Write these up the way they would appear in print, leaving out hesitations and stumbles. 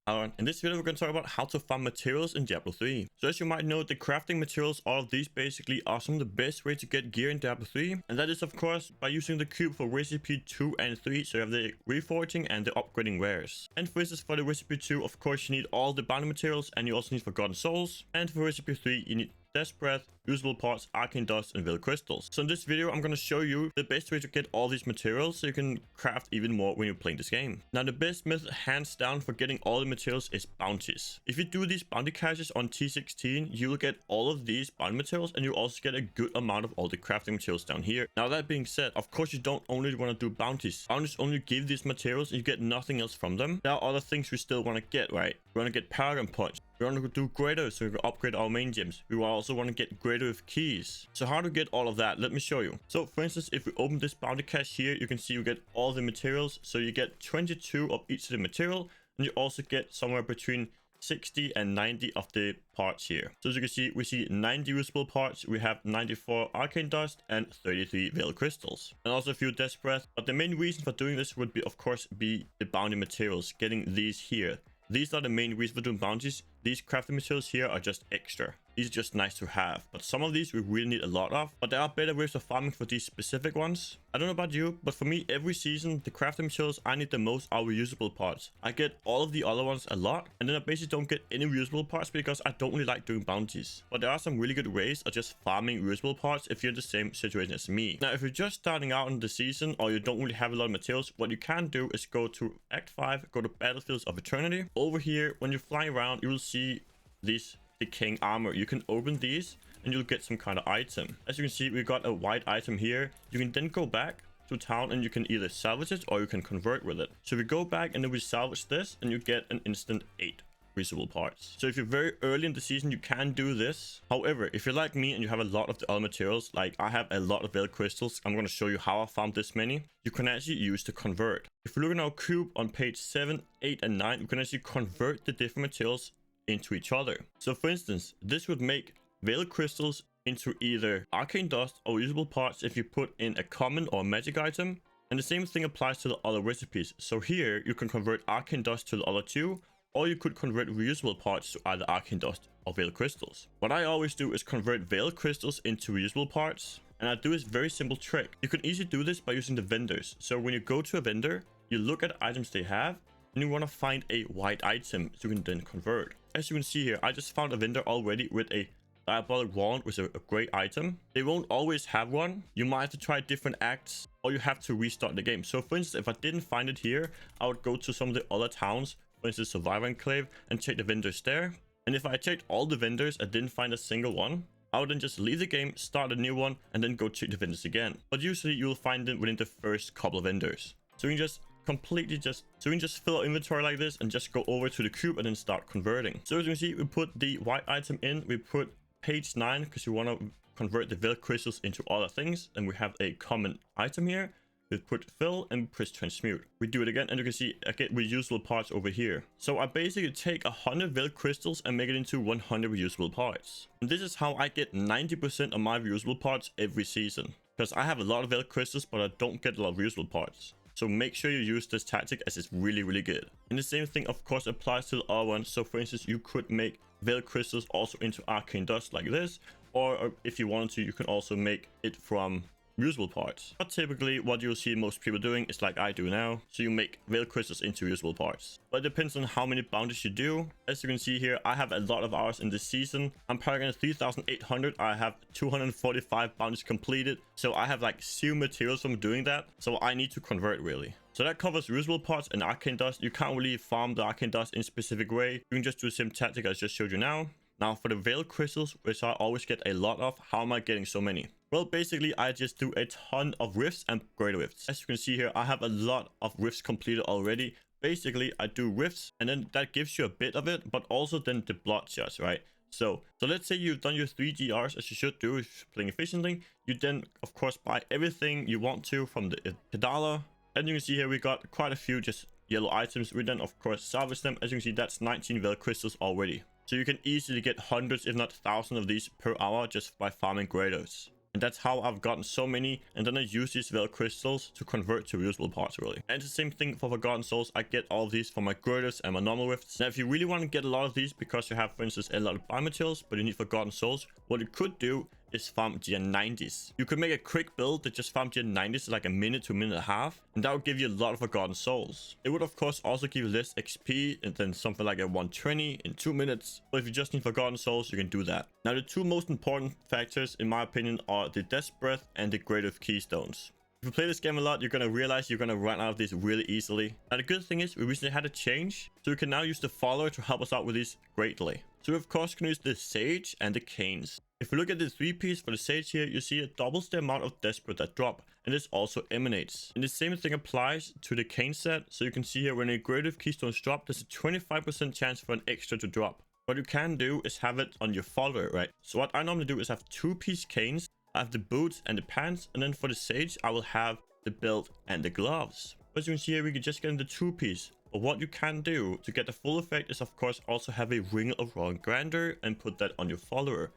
In this video, we're going to talk about how to farm materials in Diablo 3. So as you might know, the crafting materials, all of these basically are some of the best way to get gear in Diablo 3. And that is of course by using the cube for recipe 2 and 3. So you have the reforging and the upgrading wares. And for instance, for the recipe 2, of course, you need all the bounty materials and you also need Forgotten Souls. And for recipe 3, you need Death's Breath, usable parts, Arcane Dust, and Veil Crystals. So in this video, I'm going to show you the best way to get all these materials so you can craft even more when you're playing this game. Now, the best method, hands down, for getting all the materials is bounties. If you do these bounty caches on T16, you will get all of these bounty materials and you also get a good amount of all the crafting materials down here. Now, that being said, of course, you don't only want to do bounties. Bounties only give these materials and you get nothing else from them. There are other things we still want to get, right? We want to get Paragon Punch. We want to do greater so we can upgrade our main gems. We also want to get greater with keys. So how to get all of that? Let me show you. So for instance, if we open this bounty cache here, you can see you get all the materials. So you get 22 of each of the material, and you also get somewhere between 60 and 90 of the parts here. So as you can see, we see 90 usable parts, we have 94 Arcane Dust and 33 Veil Crystals, and also a few Death's Breath. But the main reason for doing this would be, of course, be the bounty materials, getting these here. These are the main reason for doing bounties. These crafting materials here are just extra. These are just nice to have. But some of these we really need a lot of. But there are better ways of farming for these specific ones. I don't know about you, but for me, every season, the crafting materials I need the most are reusable parts. I get all of the other ones a lot, and then I basically don't get any reusable parts because I don't really like doing bounties. But there are some really good ways of just farming reusable parts if you're in the same situation as me. Now, if you're just starting out in the season or you don't really have a lot of materials, what you can do is go to Act 5, go to Battlefields of Eternity. Over here, when you fly around, you will see these decaying armor. You can open these and you'll get some kind of item. As you can see, we got a white item here. You can then go back to town and you can either salvage it or you can convert with it. So we go back and then we salvage this and you get an instant 8 reusable parts. So if you're very early in the season, you can do this. However, if you're like me and you have a lot of the other materials, like I have a lot of Veil Crystals, I'm going to show you how I found this many. You can actually use to convert. If you look at our cube on page 7, 8, and 9, you can actually convert the different materials into each other. So for instance, this would make Veil Crystals into either Arcane Dust or usable parts if you put in a common or magic item. And the same thing applies to the other recipes. So here you can convert Arcane Dust to the other two, or you could convert reusable parts to either Arcane Dust or Veil Crystals. What I always do is convert Veil Crystals into reusable parts, and I do this very simple trick. You can easily do this by using the vendors. So when you go to a vendor, you look at the items they have, and you want to find a white item so you can then convert. As you can see here, I just found a vendor already with a Diabolic Wand, which is a great item. They won't always have one. You might have to try different acts, or you have to restart the game. So for instance, if I didn't find it here, I would go to some of the other towns, for instance Survivor Enclave, and check the vendors there. And if I checked all the vendors and didn't find a single one, I would then just leave the game, start a new one, and then go check the vendors again. But usually you'll find them within the first couple of vendors. So you can just fill our inventory like this and just go over to the cube and then start converting. So as you can see, we put the white item in, we put page 9 because you want to convert the Veil Crystals into other things, and we have a common item here. We put fill and press transmute. We do it again and you can see I get reusable parts over here. So I basically take 100 Veil Crystals and make it into 100 reusable parts. And this is how I get 90% of my reusable parts every season, because I have a lot of Veil Crystals but I don't get a lot of reusable parts. So make sure you use this tactic as it's really, really good. And the same thing, of course, applies to the other ones. So for instance, you could make Veil Crystals also into Arcane Dust like this. Or if you wanted to, you can also make it from reusable parts. But typically what you'll see most people doing is like I do now. So you make Veil Crystals into reusable parts. But it depends on how many bounties you do. As you can see here, I have a lot of hours in this season. I'm Paragon 3800. I have 245 bounties completed. So I have like 0 materials from doing that. So I need to convert really. So that covers reusable parts and Arcane Dust. You can't really farm the Arcane Dust in a specific way. You can just do the same tactic I just showed you now. Now for the Veil Crystals, which I always get a lot of, how am I getting so many? Well, basically, I just do a ton of rifts and greater rifts. As you can see here, I have a lot of rifts completed already. Basically, I do rifts, and then that gives you a bit of it, but also then the bloodshots, right? So let's say you've done your 3 GRs, as you should do if you're playing efficiently. You then, of course, buy everything you want to from the dollar. And you can see here, we got quite a few just yellow items. We then, of course, salvage them. As you can see, that's 19 Veil Crystals already. So you can easily get hundreds, if not thousands of these per hour just by farming graders. And that's how I've gotten so many, and then I use these Veil crystals to convert to reusable parts really. And it's the same thing for Forgotten Souls. I get all of these from my girders and my normal rifts. Now if you really want to get a lot of these because you have, for instance, a lot of biomaterials but you need Forgotten Souls, what you could do is farm Tier 90s. You could make a quick build that just farm Tier 90s like a minute to a minute and a half, and that would give you a lot of Forgotten Souls. It would of course also give you less XP and then something like a 120 in 2 minutes. But if you just need Forgotten Souls, you can do that. Now the two most important factors in my opinion are the Death Breath and the Grade of Keystones. If you play this game a lot, you're gonna realize you're gonna run out of these really easily. Now the good thing is we recently had a change, so we can now use the follower to help us out with these greatly. So we of course can use the Sage and the Cains. If we look at the 3-piece for the Sage here, you see it doubles the amount of Death Breath that drop, and this also emanates. And the same thing applies to the Cain set, so you can see here when a Grade of Keystones drop, there's a 25% chance for an extra to drop. What you can do is have it on your follower, right? So what I normally do is have 2-piece Cains, I have the boots and the pants, and then for the Sage, I will have the belt and the gloves. As you can see here, we can just get in the 2-piece. But what you can do to get the full effect is of course also have a Ring of Royal Grandeur and put that on your follower.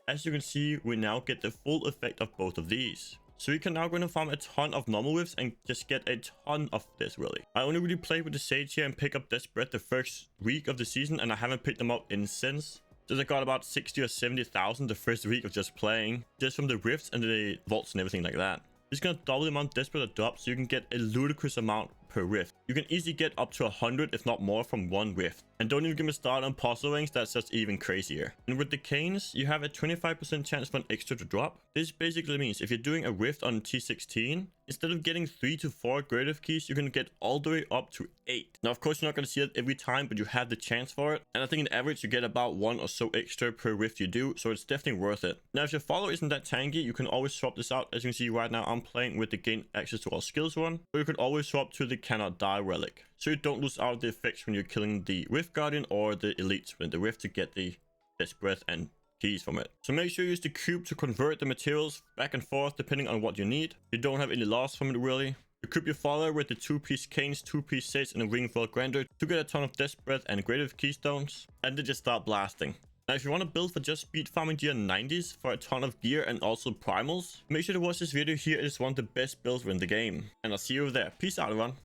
As you can see, we now get the full effect of both of these. So you can now go in and farm a ton of normal whiffs and just get a ton of this really. I only really played with the Sage here and pick up Death Breath the first week of the season, and I haven't picked them up in since. So I got about 60 or 70,000 the first week of just playing, just from the rifts and the vaults and everything like that. It's gonna double the amount of Death Breath that drops, so you can get a ludicrous amount per rift. You can easily get up to 100 if not more from one rift. And don't even get me started on puzzle rings, that's just even crazier. And with the Cains, you have a 25% chance for an extra to drop. This basically means if you're doing a rift on T16, instead of getting 3 to 4 Grade of Keys, you can get all the way up to 8. Now of course you're not going to see it every time, but you have the chance for it. And I think in average you get about 1 or so extra per rift you do, so it's definitely worth it. Now if your follower isn't that tanky, you can always swap this out. As you can see right now, I'm playing with the gain access to all skills one, or you could always swap to the cannot die relic, so you don't lose out the effects when you're killing the Rift Guardian or the elites with the Rift to get the Death Breath and keys from it. So make sure you use the cube to convert the materials back and forth depending on what you need. You don't have any loss from it really. Equip your follower with the 2-piece Cains, 2-piece Sage and a Ring of Royal Grandeur to get a ton of Death Breath and Grade of Keystones, and then just start blasting. Now if you want to build for just speed farming Tier 90s for a ton of gear and also primals, make sure to watch this video here. It is one of the best builds in the game. And I'll see you over there. Peace out everyone.